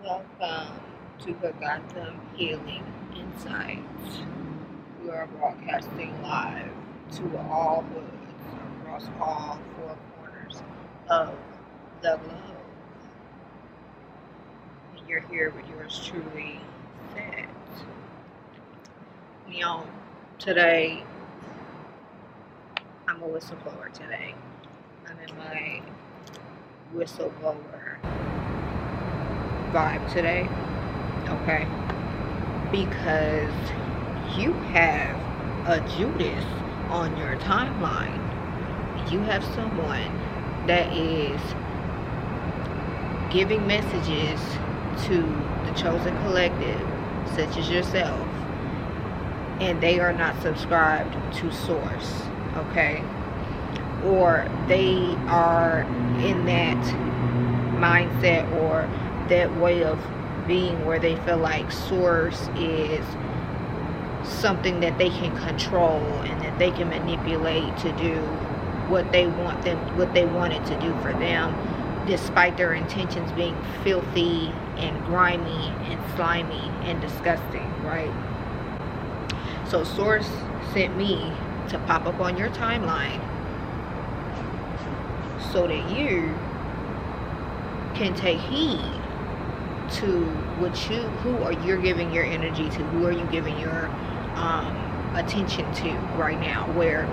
Welcome to Forgotten Healing Insights. We are broadcasting live to all hoods across all four corners of the globe. And you're here with yours truly, Set. Today, I'm a whistleblower today. I'm in my whistleblower vibe today, okay? Because you have a Judas on your timeline. You have someone that is giving messages to the chosen collective, such as yourself, and they are not subscribed to source, okay? Or they are in that mindset or that way of being where they feel like source is something that they can control and that they can manipulate to do what they want it to do for them, despite their intentions being filthy and grimy and slimy and disgusting, right? So source sent me to pop up on your timeline so that you can take heed to who are you giving your energy to, who are you giving your attention to right now, where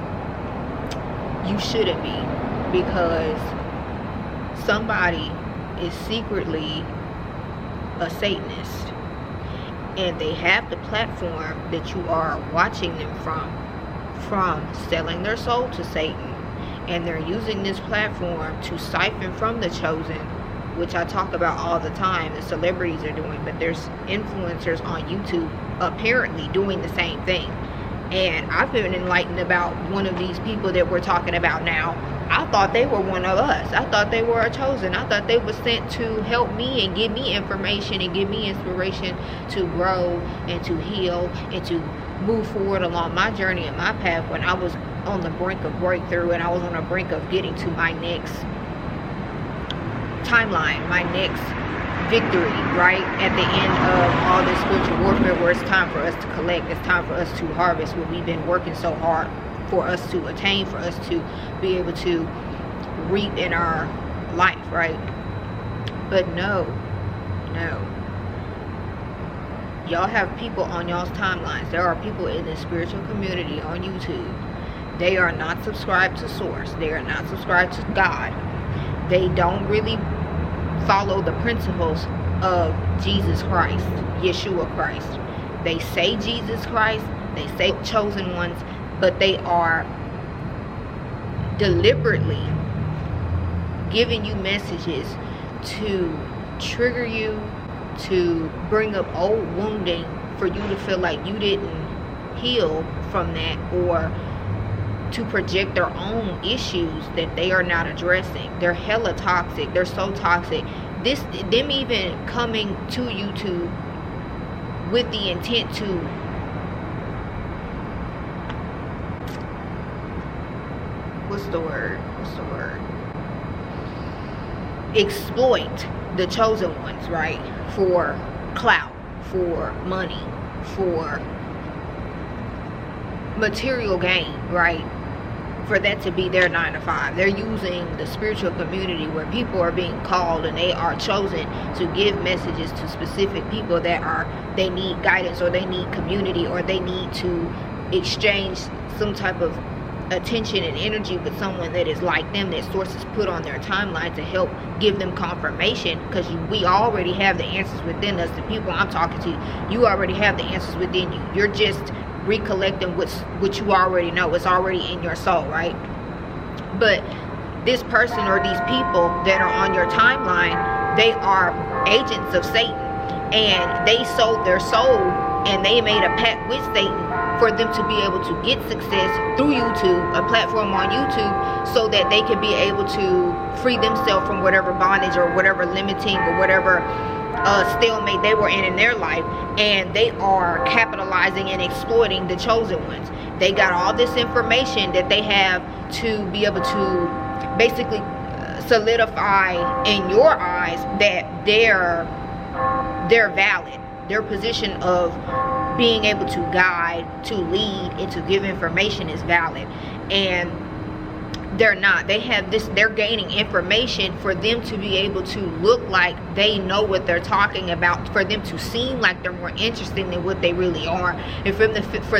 you shouldn't be, because somebody is secretly a Satanist and they have the platform that you are watching them from selling their soul to Satan, and they're using this platform to siphon from the chosen, which I talk about all the time, the celebrities are doing, but there's influencers on YouTube apparently doing the same thing. And I've been enlightened about one of these people that we're talking about now. I thought they were one of us. I thought they were a chosen. I thought they were sent to help me and give me information and give me inspiration to grow and to heal and to move forward along my journey and my path when I was on the brink of breakthrough and I was on the brink of getting to my next timeline, my next victory, right at the end of all this spiritual warfare, where it's time for us to collect, it's time for us to harvest what we've been working so hard for us to attain, for us to be able to reap in our life, right? But no, y'all have people on y'all's timelines. There are people in the spiritual community on YouTube. They are not subscribed to source. They are not subscribed to God. They don't really follow the principles of Jesus Christ, Yeshua Christ. They say Jesus Christ, they say chosen ones, but they are deliberately giving you messages to trigger you, to bring up old wounding for you to feel like you didn't heal from that, or to project their own issues that they are not addressing. They're hella toxic. They're so toxic. Them even coming to YouTube with the intent to what's the word? Exploit the chosen ones, right? For clout, for money, for material gain, right? For that to be their 9 to 5. They're using the spiritual community where people are being called and they are chosen to give messages to specific people that they need guidance, or they need community, or they need to exchange some type of attention and energy with someone that is like them, that sources put on their timeline to help give them confirmation, because we already have the answers within us. The people I'm talking to, you already have the answers within you. You're just recollecting what you already know. It's already in your soul, right? But this person or these people that are on your timeline, they are agents of Satan, and they sold their soul and they made a pact with Satan for them to be able to get success through YouTube, a platform on YouTube, so that they can be able to free themselves from whatever bondage or whatever limiting or whatever stalemate they were in their life. And they are capitalizing and exploiting the chosen ones. They got all this information that they have to be able to basically solidify in your eyes that their they're valid. Their position of being able to guide, to lead, and to give information is valid. And they're not. They have this, they're gaining information for them to be able to look like they know what they're talking about, for them to seem like they're more interesting than what they really are, and for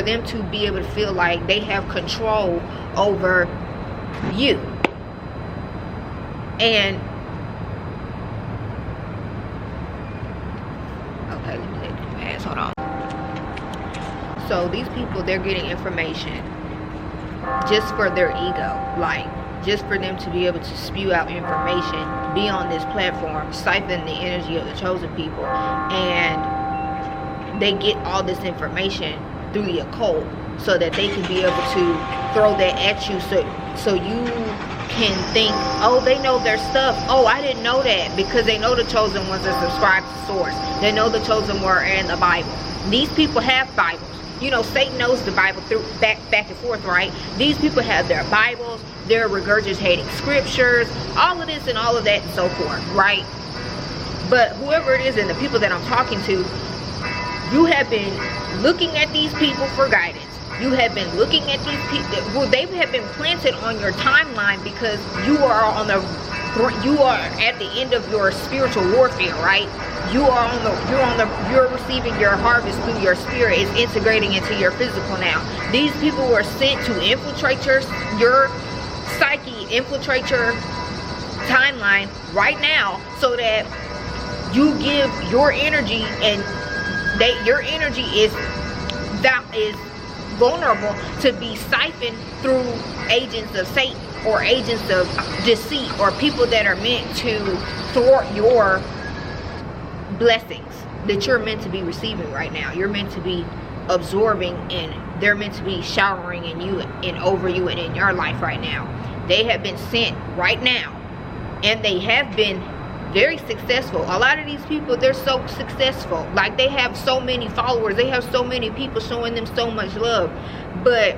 them to be able to feel like they have control over you. And okay, let me take this pass, hold on. So these people, they're getting information just for their ego, like just for them to be able to spew out information, be on this platform, siphon the energy of the chosen people, and they get all this information through the occult so that they can be able to throw that at you, so you can think, oh, they know their stuff. Oh, I didn't know that, because they know the chosen ones are subscribed to source. They know the chosen were in the Bible. These people have Bibles. You know, Satan knows the Bible through back and forth, right? These people have their Bibles, they're regurgitating scriptures, all of this and all of that and so forth, right? But whoever it is and the people that I'm talking to, you have been looking at these people for guidance. You have been looking at these people. Well, they have been planted on your timeline because you are at the end of your spiritual warfare, right? You're receiving your harvest through your spirit. It's integrating into your physical now. These people were sent to infiltrate your psyche, infiltrate your timeline right now, so that you give your energy, and your energy is vulnerable to be siphoned through agents of Satan or agents of deceit, or people that are meant to thwart your blessings that you're meant to be receiving right now. You're meant to be absorbing, and they're meant to be showering in you and over you and in your life right now. They have been sent right now, and they have been very successful. A lot of these people, they're so successful. Like, they have so many followers, they have so many people showing them so much love, but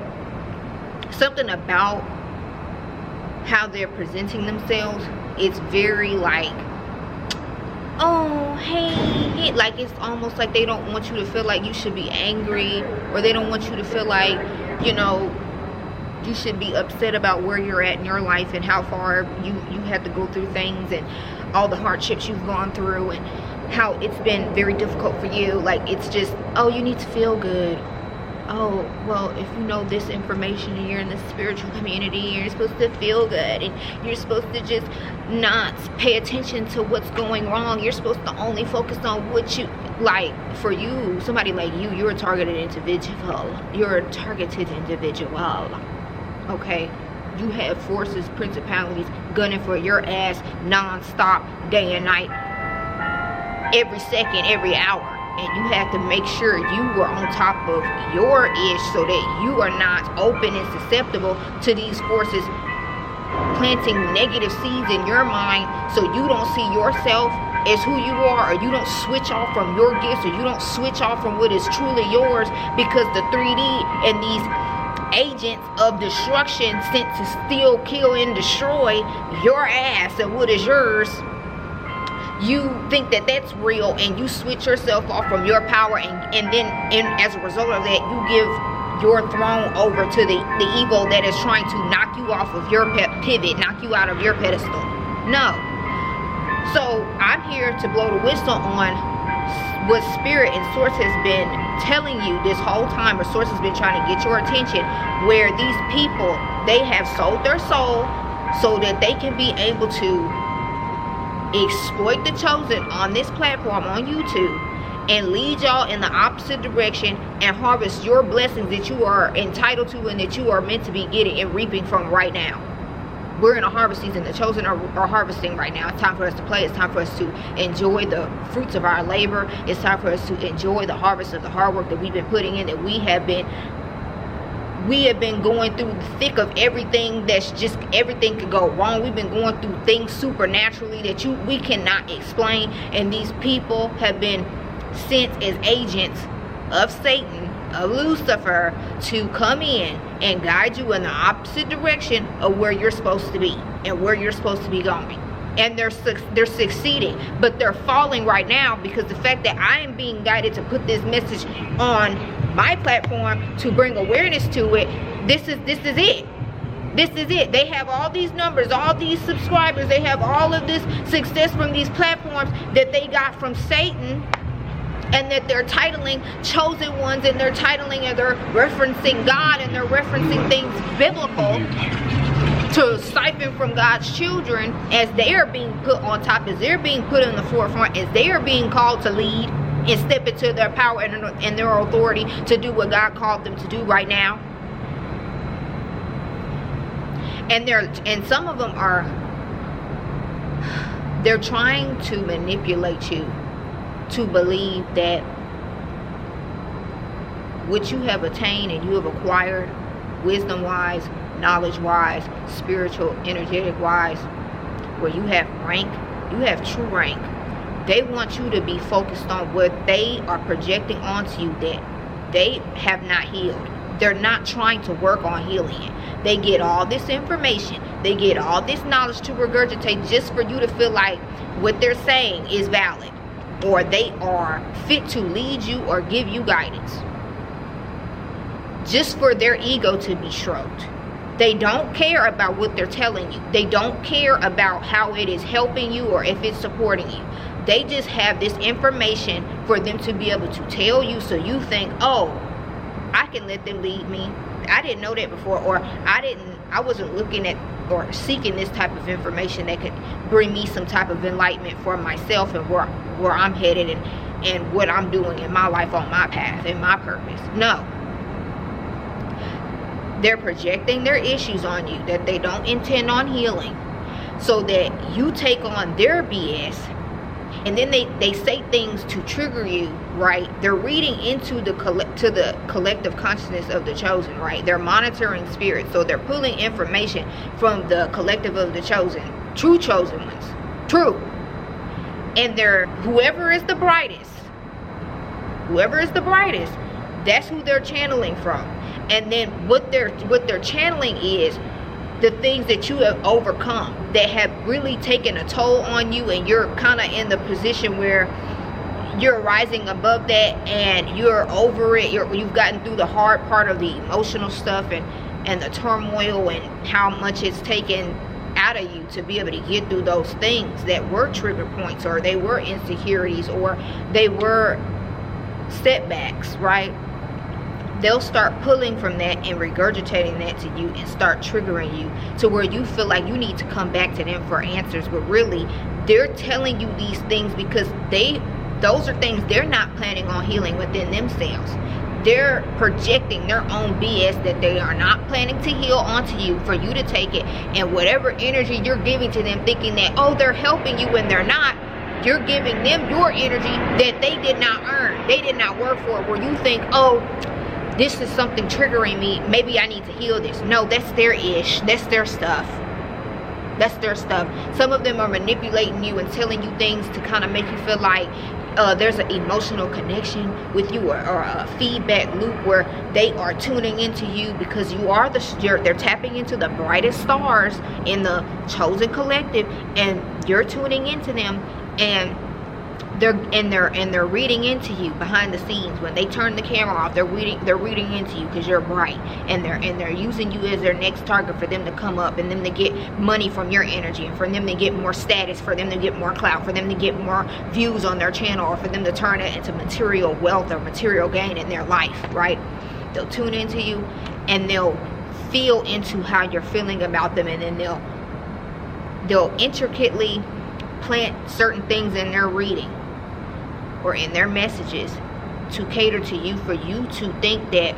something about how they're presenting themselves, it's very like, oh, hey, like, it's almost like they don't want you to feel like you should be angry, or they don't want you to feel like, you know, you should be upset about where you're at in your life and how far you have to go through things, and all the hardships you've gone through, and how it's been very difficult for you. Like, it's just, oh, you need to feel good. Oh, well, if you know this information and you're in the spiritual community, you're supposed to feel good, and you're supposed to just not pay attention to what's going wrong. You're supposed to only focus on what you like. For you, somebody like you're a targeted individual. You're a targeted individual. Okay? You have forces, principalities gunning for your ass non-stop, day and night, every second, every hour. And you have to make sure you are on top of your ish, so that you are not open and susceptible to these forces planting negative seeds in your mind, so you don't see yourself as who you are, or you don't switch off from your gifts, or you don't switch off from what is truly yours, because the 3D and these agents of destruction sent to steal, kill, and destroy your ass and what is yours, you think that that's real, and you switch yourself off from your power, and then as a result of that, you give your throne over to the ego that is trying to knock you off of your pivot, knock you out of your pedestal. No. So I'm here to blow the whistle on what spirit and source has been telling you this whole time, or source has been trying to get your attention, where these people, they have sold their soul so that they can be able to exploit the chosen on this platform on YouTube, and lead y'all in the opposite direction, and harvest your blessings that you are entitled to and that you are meant to be getting and reaping from right now. We're in a harvest season. The chosen are harvesting right now. It's time for us to play. It's time for us to enjoy the fruits of our labor. It's time for us to enjoy the harvest of the hard work that we've been putting in, that we have been going through the thick of everything. That's just, everything could go wrong. We've been going through things supernaturally that we cannot explain, and these people have been sent as agents of Satan, of Lucifer, to come in and guide you in the opposite direction of where you're supposed to be and where you're supposed to be going. and they're succeeding, but they're falling right now because the fact that I am being guided to put this message on my platform to bring awareness to it. This is it. This is it. They have all these numbers, all these subscribers, they have all of this success from these platforms that they got from Satan, and that they're titling chosen ones, and they're titling, and they're referencing God, and they're referencing things biblical to siphon from God's children as they are being put on top, as they're being put in the forefront, as they are being called to lead and step into their power and their authority to do what God called them to do right now. And some of them they're trying to manipulate you to believe that what you have attained and you have acquired, wisdom wise, knowledge wise, spiritual, energetic wise, where you have rank, you have true rank. They want you to be focused on what they are projecting onto you that they have not healed. They're not trying to work on healing it. They get all this information, they get all this knowledge to regurgitate just for you to feel like what they're saying is valid, or they are fit to lead you or give you guidance, just for their ego to be stroked. They don't care about what they're telling you. They don't care about how it is helping you or if it's supporting you. They just have this information for them to be able to tell you, so you think, oh, I can let them lead me. I didn't know that before, or I wasn't looking at or seeking this type of information that could bring me some type of enlightenment for myself and where I'm headed and what I'm doing in my life on my path and my purpose. No. They're projecting their issues on you that they don't intend on healing, so that you take on their BS, and then they say things to trigger you, right? They're reading into the collective consciousness of the chosen, right? They're monitoring spirits, so they're pulling information from the collective of the chosen, true chosen ones, true. And they're whoever is the brightest, that's who they're channeling from. And then what they're channeling is the things that you have overcome that have really taken a toll on you, and you're kind of in the position where you're rising above that and you're over it. You've gotten through the hard part of the emotional stuff and the turmoil and how much it's taken out of you to be able to get through those things that were trigger points, or they were insecurities, or they were setbacks, right? They'll start pulling from that and regurgitating that to you and start triggering you to where you feel like you need to come back to them for answers. But really, they're telling you these things because those are things they're not planning on healing within themselves. They're projecting their own BS that they are not planning to heal onto you for you to take it. And whatever energy you're giving to them, thinking that, oh, they're helping you when they're not, you're giving them your energy that they did not earn. They did not work for, where you think, oh, this is something triggering me, maybe I need to heal this. No, that's their ish. That's their stuff. That's their stuff. Some of them are manipulating you and telling you things to kind of make you feel like there's an emotional connection with you, or a feedback loop where they are tuning into you because you are they're tapping into the brightest stars in the chosen collective, and you're tuning into them, and they're reading into you behind the scenes. When they turn the camera off, they're reading into you because you're bright, and they're using you as their next target for them to come up and them to get money from your energy, and for them to get more status, for them to get more clout, for them to get more views on their channel, or for them to turn it into material wealth or material gain in their life, right? They'll tune into you and they'll feel into how you're feeling about them, and then they'll intricately plant certain things in their reading or in their messages to cater to you, for you to think that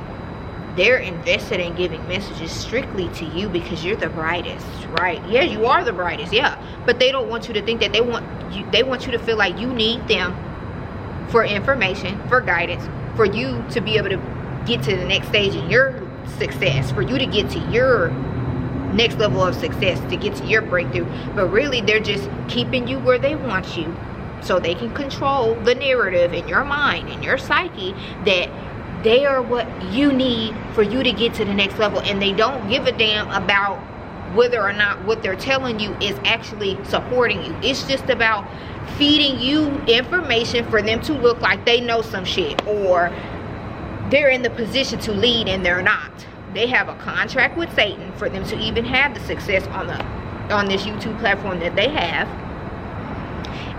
they're invested in giving messages strictly to you because you're the brightest, right? Yeah, you are the brightest, yeah, but they don't want you to think that. They want you to feel like you need them for information, for guidance, for you to be able to get to the next stage in your success, for you to get to your next level of success, to get to your breakthrough. But really, they're just keeping you where they want you, so they can control the narrative in your mind, in your psyche, that they are what you need for you to get to the next level. And they don't give a damn about whether or not what they're telling you is actually supporting you. It's just about feeding you information for them to look like they know some shit, or they're in the position to lead and they're not. They have a contract with Satan for them to even have the success on this YouTube platform that they have,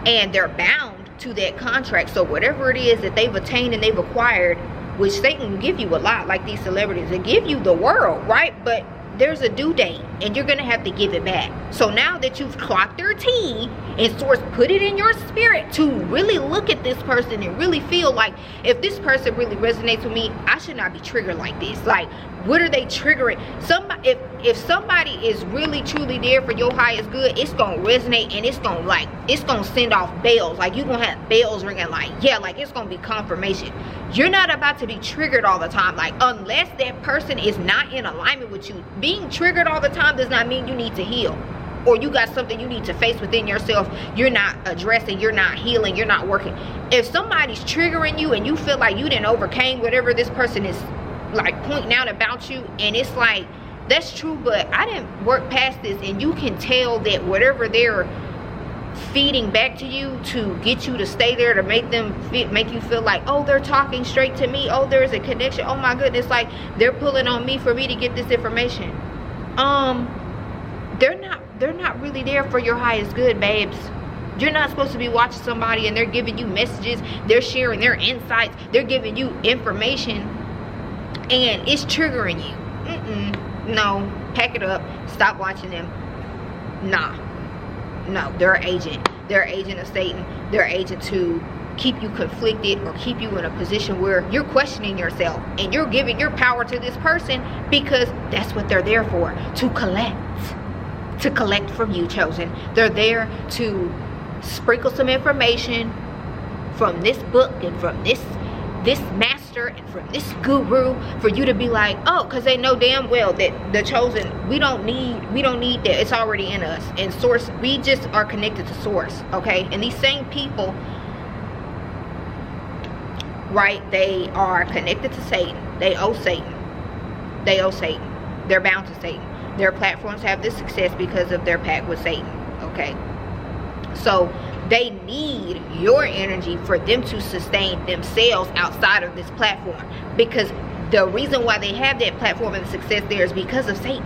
and they're bound to that contract. So whatever it is that they've attained and they've acquired, which Satan will give you a lot, like these celebrities, they give you the world, right? But there's a due date and you're gonna have to give it back. So now that you've clocked their T and Source put it in your spirit to really look at this person and really feel like, if this person really resonates with me, I should not be triggered like this. Like, what are they triggering? Somebody, if somebody is really truly there for your highest good, it's gonna resonate, and it's gonna send off bells. Like, you're gonna have bells ringing, like, yeah, like it's gonna be confirmation. You're not about to be triggered all the time. Like, unless that person is not in alignment with you. Being triggered all the time does not mean you need to heal, or you got something you need to face within yourself. You're not addressing, you're not healing, you're not working. If somebody's triggering you and you feel like you didn't overcame whatever this person is like pointing out about you, and it's like, that's true, but I didn't work past this, and you can tell that whatever they're feeding back to you to get you to stay there, to make you feel like, oh, they're talking straight to me, oh, there's a connection, oh my goodness, like they're pulling on me for me to get this information. They're not really there for your highest good, babes. You're not supposed to be watching somebody and they're giving you messages, they're sharing their insights, they're giving you information, and it's triggering you. No, pack it up, stop watching them. No, they're an agent. They're an agent of Satan. They're an agent to keep you conflicted or keep you in a position where you're questioning yourself, and you're giving your power to this person because that's what they're there for, to collect from you, chosen. They're there to sprinkle some information from this book and from this master and from this guru for you to be like, oh, because they know damn well that the chosen, we don't need that. It's already in us. And Source, we just are connected to Source, okay? And these same people, right, they are connected to Satan. They owe Satan. They're bound to Satan. Their platforms have this success because of their pact with Satan, okay? So they need your energy for them to sustain themselves outside of this platform, because the reason why they have that platform and the success there is because of Satan.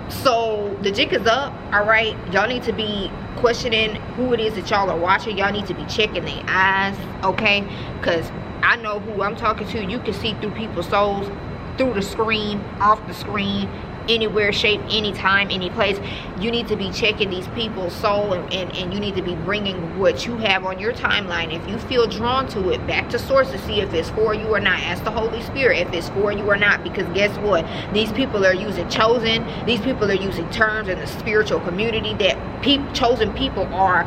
So the jig is up, all right? Y'all need to be questioning who it is that y'all are watching. Y'all need to be checking their eyes, okay? Because I know who I'm talking to. You can see through people's souls, through the screen, off the screen, anywhere, shape, anytime, any place. You need to be checking these people's soul, and you need to be bringing what you have on your timeline. If you feel drawn to it, back to Source to see if it's for you or not. Ask the Holy Spirit if it's for you or not, because guess what? These people are using chosen. These people are using terms in the spiritual community that chosen people are.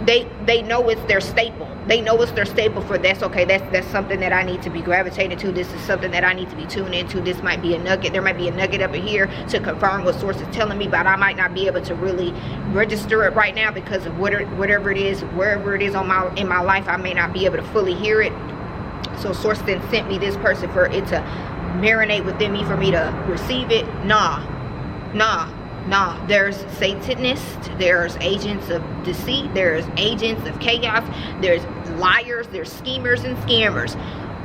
They know it's their staple. They know it's their staple for that's okay. That's something that I need to be gravitating to. This is something that I need to be tuned into. This might be a nugget. There might be a nugget up in here to confirm what Source is telling me, but I might not be able to really register it right now because of whatever it is, wherever it is in my life, I may not be able to fully hear it. So Source then sent me this person for it to marinate within me for me to receive it. Nah. There's Satanists, there's agents of deceit, there's agents of chaos, there's liars, there's schemers and scammers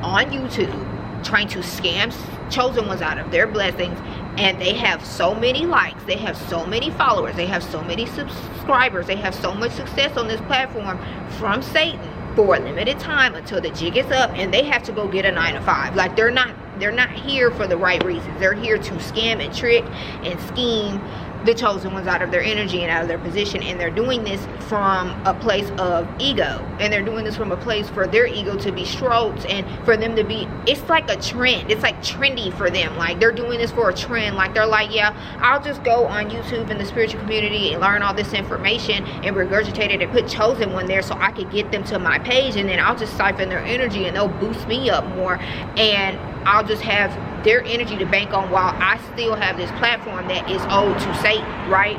on YouTube trying to scam chosen ones out of their blessings, and they have so many likes, they have so many followers, they have so many subscribers, they have so much success on this platform from Satan for a limited time until the jig is up, and they have to go get a 9-to-5. Like, they're not here for the right reasons. They're here to scam and trick and scheme the chosen ones out of their energy and out of their position, and they're doing this from a place of ego, and they're doing this from a place for their ego to be stroked, and for them to be, it's like a trend, it's like trendy for them. Like, they're doing this for a trend. Like, they're like, yeah, I'll just go on YouTube in the spiritual community and learn all this information and regurgitate it and put chosen one there so I could get them to my page, and then I'll just siphon their energy and they'll boost me up more, and I'll just have their energy to bank on while I still have this platform that is owed to Satan, right?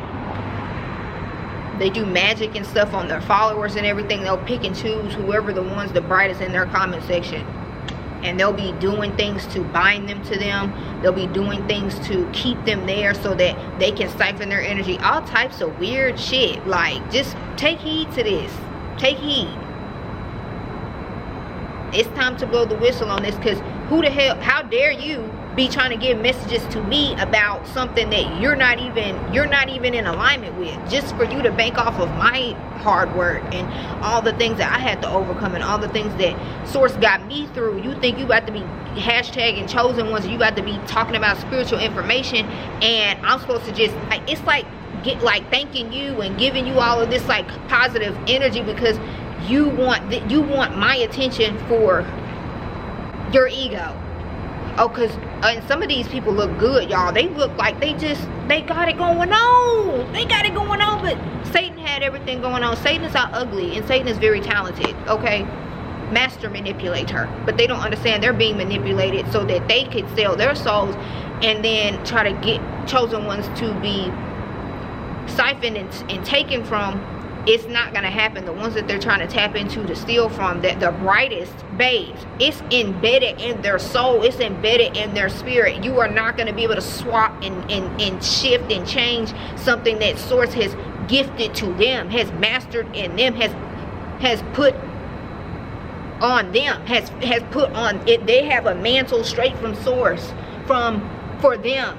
They do magic and stuff on their followers and everything. They'll pick and choose whoever the brightest in their comment section. and they'll be doing things to bind them to them. They'll be doing things to keep them there so that they can siphon their energy. All types of weird shit. Like, just take heed to this. Take heed. It's time to blow the whistle on this, because who the hell, how dare you be trying to give messages to me about something that you're not even in alignment with, just for you to bank off of my hard work and all the things that I had to overcome and all the things that Source got me through. You think you about to be hashtagging chosen ones, you about to be talking about spiritual information, and I'm supposed to just, like, it's like thanking you and giving you all of this like positive energy because you want my attention for your ego. Oh, because and some of these people look good, y'all. They look like they got it going on. They got it going on, but Satan had everything going on. Satan is not ugly, and Satan is very talented, okay? Master manipulator. But they don't understand they're being manipulated so that they could sell their souls and then try to get chosen ones to be siphoned and taken from. It's not going to happen. The ones that they're trying to tap into to steal from, that the brightest babes, it's embedded in their soul. It's embedded in their spirit. You are not going to be able to swap and shift and change something that Source has gifted to them, has mastered in them, has put on them, has put on it. They have a mantle straight from Source for them.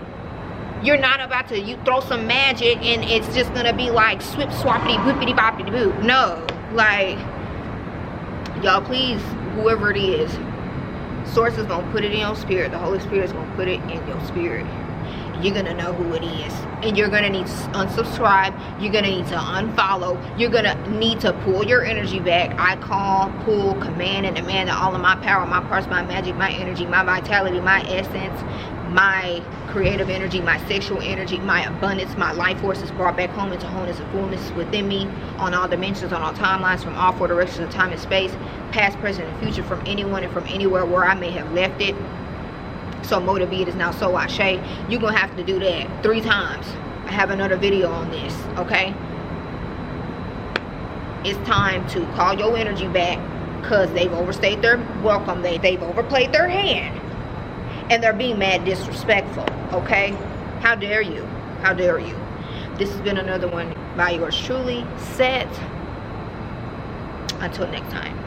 You're not about to, you throw some magic and it's just gonna be like swip swappity whippity boppity boo. No, like, y'all, please, whoever it is, Source is gonna put it in your spirit. The Holy Spirit is gonna put it in your spirit. You're gonna know who it is, and you're gonna need to unsubscribe. You're gonna need to unfollow. You're gonna need to pull your energy back. I call, pull, command, and demand that all of my power, my parts, my magic, my energy, my vitality, my essence, my creative energy, my sexual energy, my abundance, my life force is brought back home into wholeness and fullness within me, on all dimensions, on all timelines, from all four directions of time and space, past, present, and future, from anyone and from anywhere where I may have left it. So motive be it is now so I say. You're gonna have to do that 3 times. I have another video on this, okay? It's time to call your energy back, because they've overstayed their welcome. They've overplayed their hand, and they're being mad disrespectful, okay? How dare you? How dare you? This has been another one by yours truly, Set. Until next time.